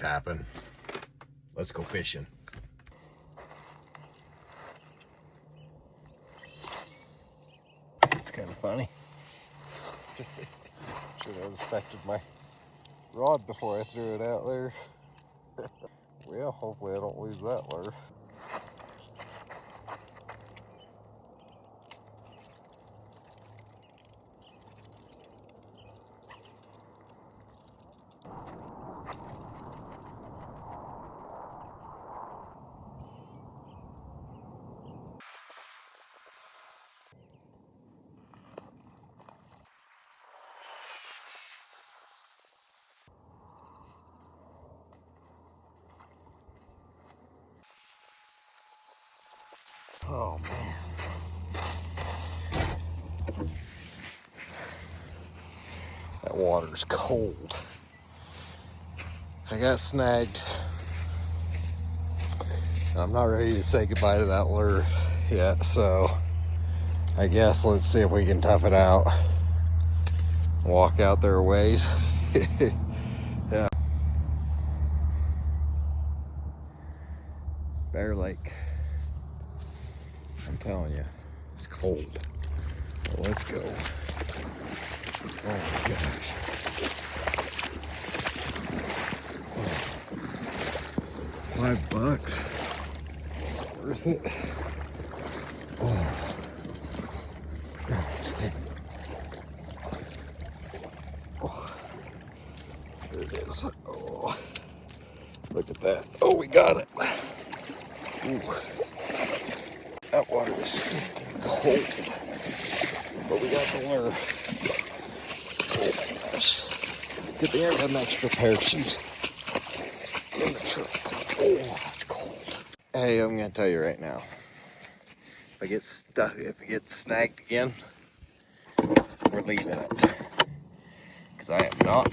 happen. Let's go fishing. It's kind of funny. Should have inspected my rod before I threw it out there. Well, hopefully I don't lose that lure. Oh man. That water's cold. I got snagged. I'm not ready to say goodbye to that lure yet, so I guess let's see if we can tough it out. Walk out there a ways. Yeah. Bear Lake. I'm telling you, it's cold. So let's go. Oh my gosh. Oh. $5. It's worth it. Oh. Okay. Oh. There it is. Oh. Look at that. Oh, we got it. Ooh. That water is stinking cold. But we got the lure. Oh my gosh. Good thing I got an extra pair of shoes in the truck. Oh, that's cold. Hey, I'm gonna tell you right now. If I get stuck, if it gets snagged again, we're leaving it. Because I am not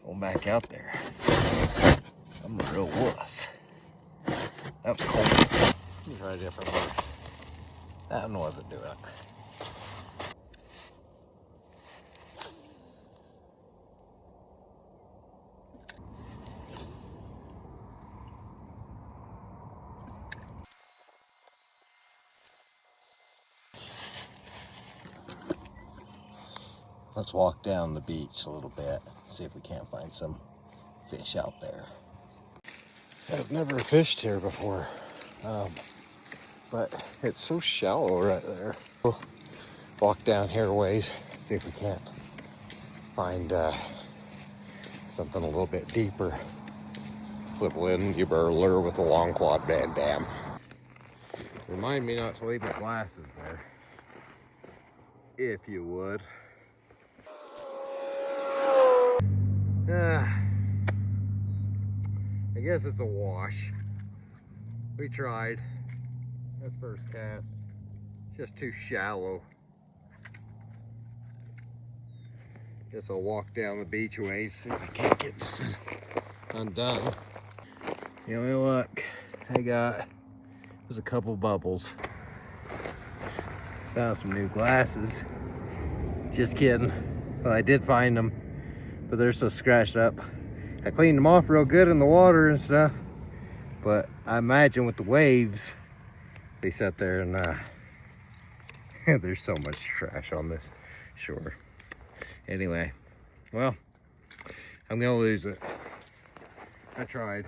going back out there. I'm a real wuss. That was cold. Let me try a different one. That one wasn't doing it. Let's walk down the beach a little bit, see if we can't find some fish out there. I've never fished here before, but it's so shallow right there. We'll walk down here a ways, see if we can't find something a little bit deeper. Flip in, give her a lure with a long quad Van Dam. Remind me not to leave my glasses there, if you would. I guess it's a wash. We tried. That's first cast. Just too shallow. Guess I'll walk down the beach ways, see if I can't get this undone. The only luck I got was a couple bubbles. Found some new glasses. Just kidding. Well, I did find them, but they're so scratched up. I cleaned them off real good in the water and stuff, but I imagine with the waves, they sat there and there's so much trash on this shore. Anyway, well, I'm gonna lose it. I tried.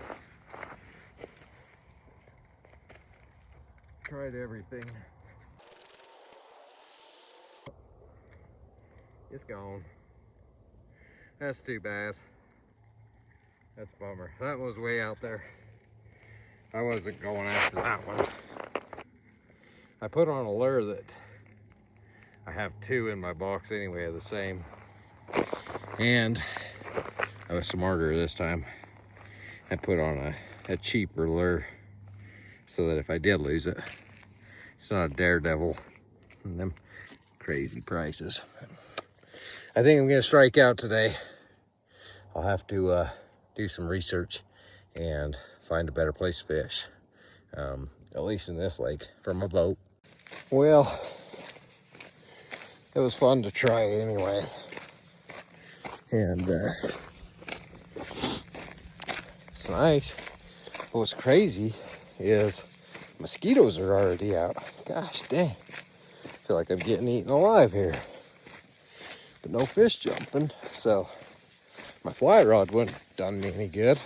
Tried everything. It's gone. That's too bad. That's a bummer. That was way out there. I wasn't going after that one. I put on a lure that I have two in my box anyway of the same. And I was smarter this time. I put on a cheaper lure so that if I did lose it, it's not a daredevil and them crazy prices. I think I'm gonna strike out today. I'll have to do some research and find a better place to fish, at least in this lake, from a boat. Well, it was fun to try anyway, and It's nice. What's crazy is mosquitoes are already out. Gosh dang. I feel like I'm getting eaten alive here. But no fish jumping, so my fly rod wouldn't done me any good.